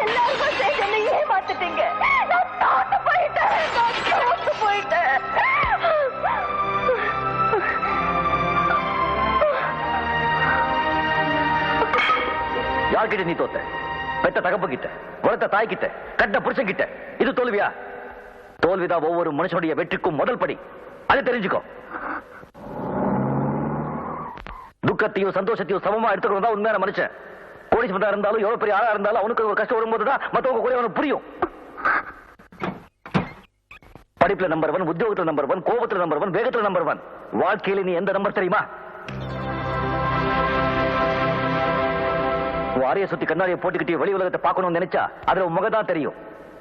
எல்லாருக்கும் சேர்ந்து என்னை ஏமாத்திட்டீங்க. நான் தோத்து போயிட்டேன். யார்கிட்ட நீ தோத்த? பெத்த தகப்பு கிட்ட, வளர்த்த தாய் கிட்ட, கட்ட புருஷன் கிட்ட. இது தோல்வியா? தோல்விதான் ஒவ்வொரு மனுஷனுடைய வெற்றிக்கும் முதல் படி. அதை தெரிஞ்சுக்கோ. துக்கத்தையும் சந்தோஷத்தையும் சமமா எடுத்துக்கணும் தான் உண்மையான மனுஷன். கோடீஸ்வரனா இருந்தாலும் எவ்வளவு பெரிய ஆளா இருந்தாலும் அவனுக்கு ஒரு கஷ்டம் வரும்போதுதான் மத்தவங்க கூட அவனுக்கு புரியும். படிப்புல நம்பர் 1, உத்தியோகத்துல நம்பர் 1, கோபத்துல நம்பர் 1, வேகத்துல நம்பர் 1. வாழ்க்கையில நீ எந்த நம்பர் தெரியுமா? வாரிய சுத்தி கண்ணாடியை போட்டுக்கிட்டு வெளி உலகத்தை பார்க்கணும்னு நினைச்சா அதுல முகதான் தெரியும்.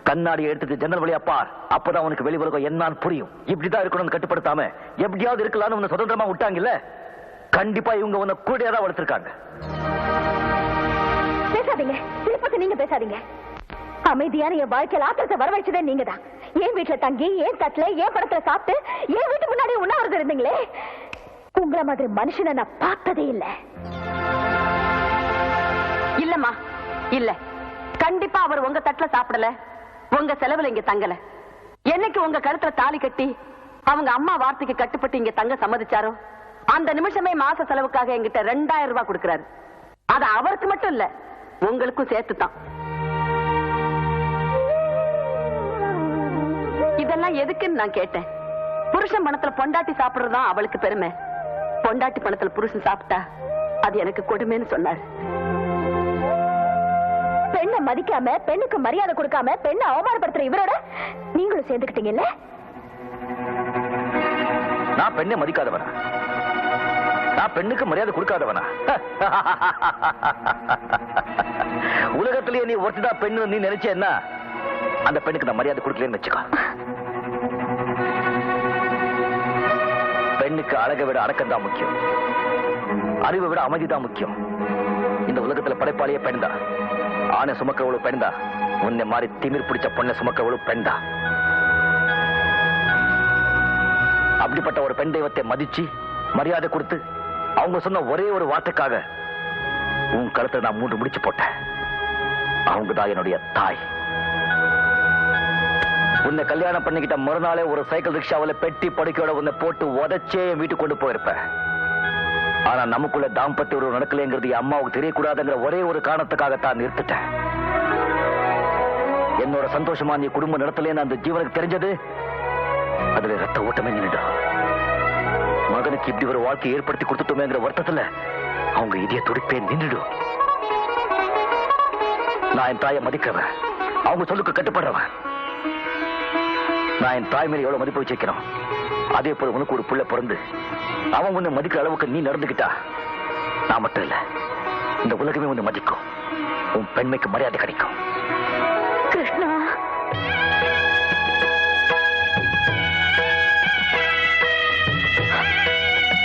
கண்ணாடியை எடுத்துட்டு ஜன்னல் வழியா பார், அப்பதான் உனக்கு வெளி உலகம் என்னன்னு புரியும். இப்படிதான் இருக்கணும்னு கட்டுப்படுத்தாம எப்படியாவது இருக்கலாம்னு உன்னை சுதந்திரமா விட்டாங்கல்ல, கண்டிப்பா இவங்க உன்னை கூடியா தான் வளர்த்திருக்காங்க. பேசாதீங்க, திருப்பதி நீங்க பேசாதீங்க. அமைதியான என் வாழ்க்கையில் ஆத்திரத்தை வரவழைச்சதே நீங்க தான். என் வீட்டுல தங்கி, என் தட்டுல, என் படத்துல சாப்பிட்டு, என் வீட்டு முன்னாடி உண்ணாவிரதம் இருந்தீங்களே. உங்களை மாதிரி மனுஷனை நான் பார்த்ததே இல்லை. இல்லம்மா, இல்ல, கண்டிப்பா அவர் உங்க தட்டுல சாப்பிடல, உங்க செலவுல இங்க தங்கல. என்னைக்கு உங்க கழுத்துல தாலி கட்டி அவங்க அம்மா வார்த்தைக்கு கட்டுப்பட்டு இங்க தங்க சம்மதிச்சாரோ அந்த நிமிஷமே மாச செலவுக்காக என்கிட்ட 2000 ரூபாய் கொடுக்கிறாரு. அது அவருக்கு மட்டும் இல்ல, உங்களுக்கும் சேர்த்துதான். இதெல்லாம் எதுக்குன்னு நான் கேட்டேன். புருஷன் பணத்துல பொண்டாட்டி சாப்பிடுறதுதான் அவளுக்கு பெருமை. பொண்டாட்டி பணத்துல புருஷன் சாப்பிட்டா அது எனக்கு கொடுமைன்னு சொன்னாரு. பெண்ணை மதிக்காம, பெண்ணுக்கு மரியாதை கொடுக்காம, பெண்ணை அவமானப்படுத்துற இவரோட நீங்களும் சேர்ந்துக்கிட்டீங்கல்ல. நான் பெண்ணை மதிக்காதவனா? நான் பெண்ணுக்கு மரியாதை கொடுக்காதவனா? உலகத்திலேயே நீ ஒருத்திதான் பெண்ணு நீ நினைச்சேன்னா அந்த பெண்ணுக்கு நான் மரியாதை கொடுக்கலன்னு வச்சுக்கோ. பெண்ணுக்கு அழகை விட அடக்கம் தான் முக்கியம், அறிவை விட அமைதி தான் முக்கியம். இந்த உலகத்துல படைப்பாளியே பெண் தான். ஆணை சுமக்கிறவளும் பெண் தான். உன்னை மாதிரி திமிர் பிடிச்ச பொண்ணை சுமக்கிறவளும் பெண் தான். அப்படிப்பட்ட ஒரு பெண் தெய்வத்தை மதிச்சு மரியாதை கொடுத்து அவங்க சொன்ன ஒரே ஒரு வார்த்தைக்காக உன் கழுத்தை நான் 3 முடிச்சு போட்டேன். அவங்க தான் என்னுடைய தாய். உன்னை கல்யாணம் பண்ணிக்கிட்ட மறுநாளே ஒரு சைக்கிள் ரிக்ஷாவில் பெட்டி படுக்கையோட உன்னை போட்டு உதச்சே வீட்டுக்கு கொண்டு போயிருப்பேன். ஆனா நமக்குள்ள தாம்பத்திய உறவு நடக்கலைங்கிறது என் அம்மாவுக்கு தெரியக்கூடாதுங்கிற ஒரே ஒரு காரணத்துக்காகத்தான் நிறுத்திட்டேன். என்னோட சந்தோஷமா நீ குடும்பம் நடத்தலேன்னு அந்த ஜீவனுக்கு தெரிஞ்சது, அதுல ரத்த ஓட்டமே நின்றுடும். மகனுக்கு இப்படி ஒரு வாழ்க்கை ஏற்படுத்தி கொடுத்துட்டோமேங்கிற வருத்தத்துல அவங்க இதய துடிப்பே நின்றுடும். நான் என் தாயை மதிக்கிறவன், அவங்க சொல்லுக்கு கட்டுப்படுறவன். நான் என் தாய் மேல எவ்வளவு மதிப்பு வச்சிருக்கிறோம், அதே போல உனக்கு ஒரு புள்ள பிறந்து அவன் உன்னை மதிக்கிற அளவுக்கு நீ நடந்துகிட்டா நான் மட்டும் இல்ல, இந்த உலகமே உன்னை மதிக்கும். உன் பெண்மைக்கு மரியாதை கிடைக்கும். கிருஷ்ணா,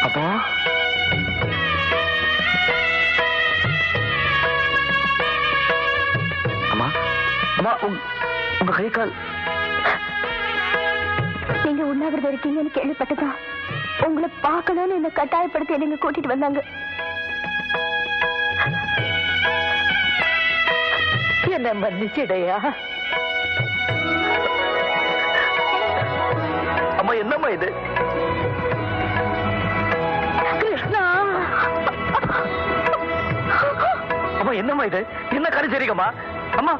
அப்பா அம்மா, அம்மா உங்க கை கால். நீங்க உண்ணாவிரதம் இருக்கீங்கன்னு கேள்விப்பட்டதா உங்களை பார்க்கணும்னு என்ன கட்டாயப்படுத்தி நீங்க கூட்டிட்டு வந்தாங்க. என்ன மன்னிச்சிடையா. அம்மா என்னம்மா இது? கிருஷ்ணா, அம்மா என்னம்மா இது? என்ன கரு சரிங்கம்மா? அம்மா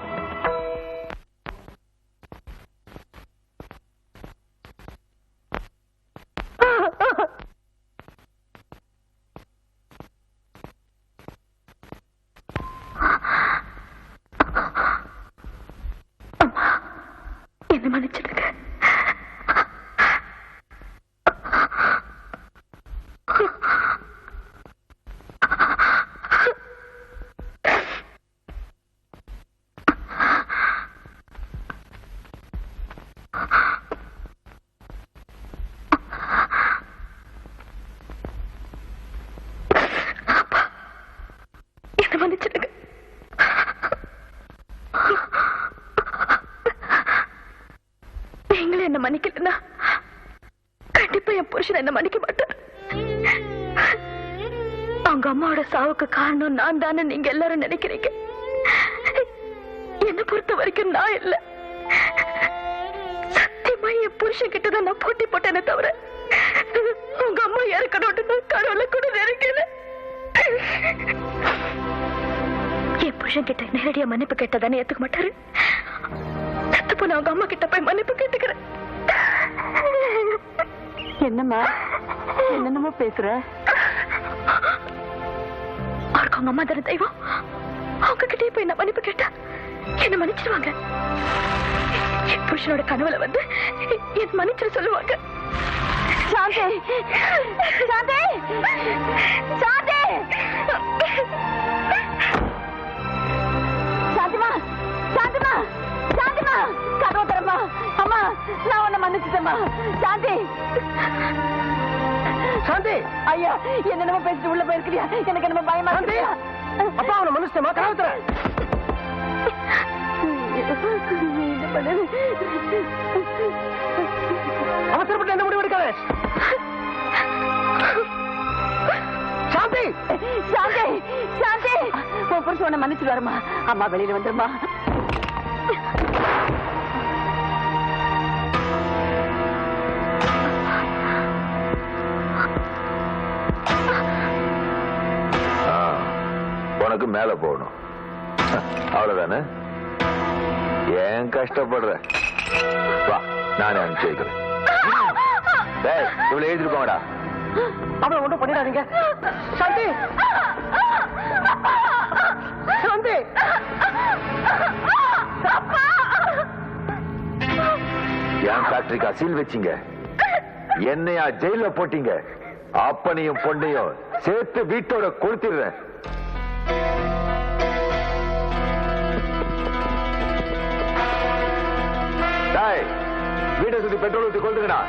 என்ன மன்னிச்சிடுங்க. நீங்களே என்ன மன்னிக்கலன்னா கண்டிப்பா என் புருஷன் என்ன மன்னிக்க மாட்டார். அவங்க அம்மாவோட சாவுக்கு காரணம் நான் தானே நீங்க எல்லாரும் நினைக்கிறீங்க. என்ன பொறுத்த வரைக்கும் நான் இல்ல. சத்தியமா என் புருஷன் கிட்டதான் நான் போட்டி போட்டேனே தவிர உங்க அம்மா இறக்கணும்னு கடவுளை கூட நினைக்கல. என் புருஷன் கிட்ட நேரடியா மன்னிப்பு கேட்டதானே ஏத்துக்க மாட்டாரு. செத்து போன அவங்க அம்மா கிட்ட போய் மன்னிப்பு கேட்டுக்கிறேன். என்னம்மா என்னென்னமோ பேசுற? அவருக்கு அவங்க அம்மா தானே தெய்வம். அவங்க கிட்டே போய் நான் மன்னிப்பு கேட்டா என்ன மன்னிச்சிருவாங்க. என் புருஷனோட கனவுல வந்து என் மன்னிச்சிட சொல்லுவாங்க. சாந்தி சாந்தி சாந்தி சாந்திமா சாந்திமா சாந்திமா கதவை தரமா. அம்மா நான் உன்னை மன்னிச்சுட்டேம்மா. சாந்தி சாந்தி ஐயா என்னென்னமோ பேசிட்டு உள்ள போயிருக்கிறியா? எனக்கு என்னமோ பயமா இருக்கு. அப்பா அவனை மனுஷமா கனவு தர அவசரப்பட்டு என்ன முடிவு எடுக்காத. சாந்தி சாந்தி சாந்தி உன் புருஷன் உன்னை மன்னிச்சுட்டு வரமா. அம்மா வெளியில வந்துருமா. உனக்கு மேல போகணும் அவ்வளவுதானே? ஏன் கஷ்டப்படுற? வா நானே அனுப்பிச்சு வைக்கிறேன். இவ்வளவு எழுதிட்டு போங்கடா. அவனை ஒன்றும் பண்ணிடாதீங்க. சாந்தி சாந்தி என் ஃபேக்டரிக்கு அசீல் வச்சீங்க, என்னையா ஜெயில போட்டீங்க. அப்பனையும் பொண்ணையும் சேர்த்து வீட்டோட கொளுத்திடுறேன். வீட்டை சுத்தி பெட்ரோல் ஊற்றி கொளுத்துங்கடா.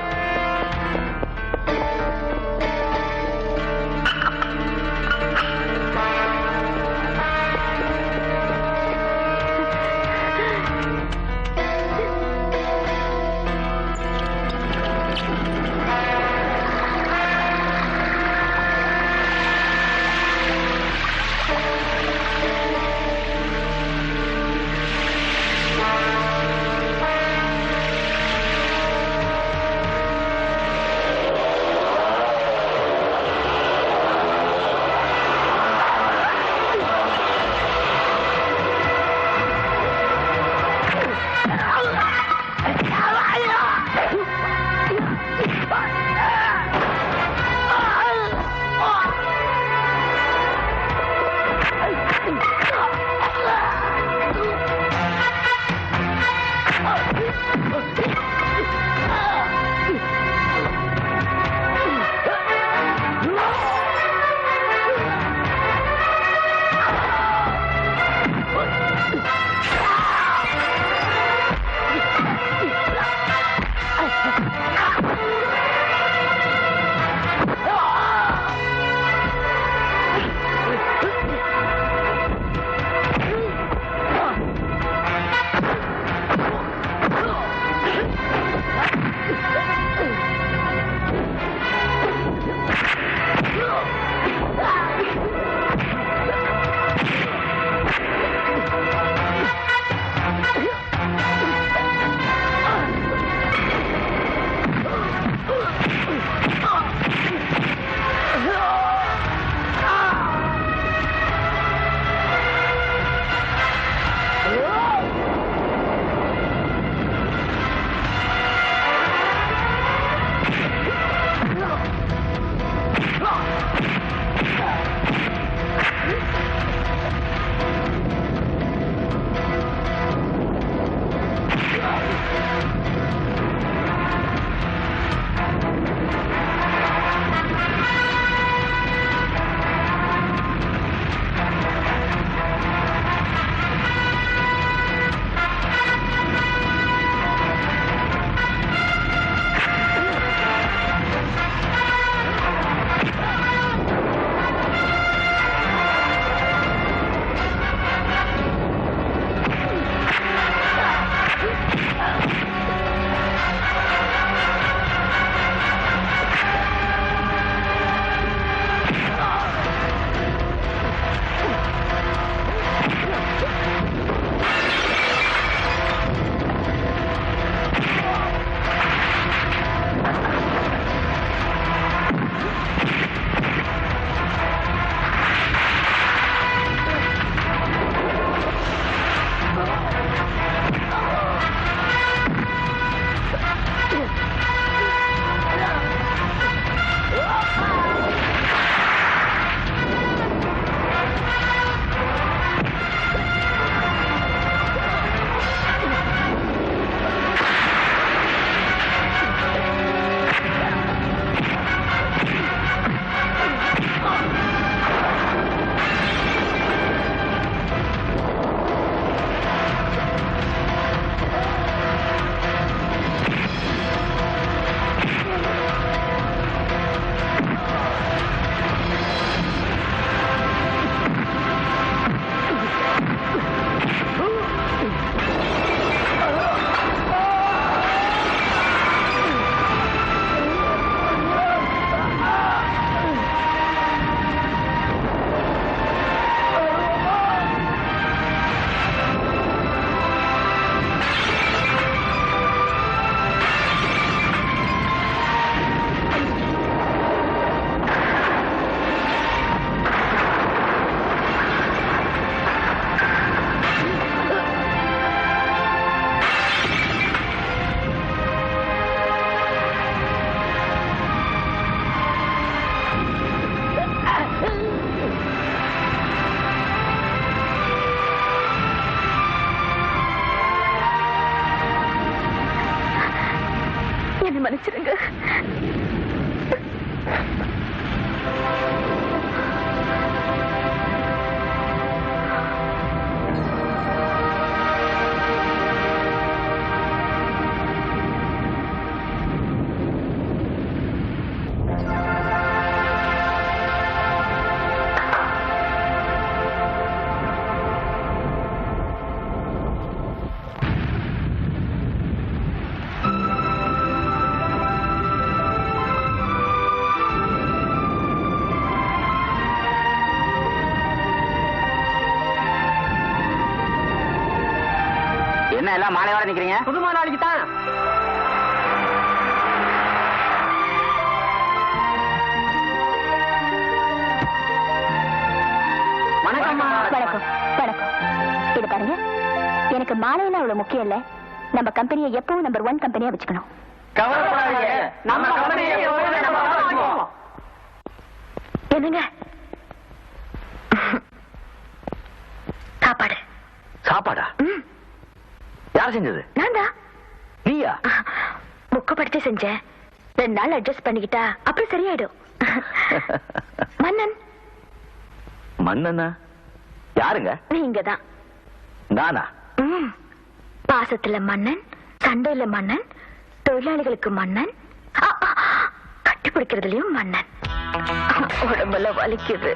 மன்னிச்சிருங்க. என்ன எல்லாம் மாலையோட நிக்கிறீங்க? புது நாளைக்கு தான். வணக்கம். வணக்கம். இது பாருங்க, எனக்கு மாலையெல்லாம் அவ்வளவு முக்கியம் இல்ல. நம்ம கம்பெனியை எப்பவும் நம்பர் 1 கம்பெனியா வச்சுக்கணும். கவலைப்படாதீங்க. நம்ம கம்பெனியை எப்பவுமே நம்ம வச்சுக்குவோம். என்னங்க சாப்பாடு? சாப்பாடா? யார் செஞ்சது? நான் தான். நீயா? புக்கு படிச்சு செஞ்சேன். 2 நாள் அட்ஜஸ்ட் பண்ணிக்கிட்டா அப்புறம் சரியாயிடும். மன்னன். மன்னனா? யாருங்க? நீங்க தான். நானா? பாசத்துல மன்னன், சண்டையில மன்னன், தொழிலாளிகளுக்கு மன்னன், கட்டி பிடிக்கிறதுலயும் மன்னன். உடம்புல வலிக்குது.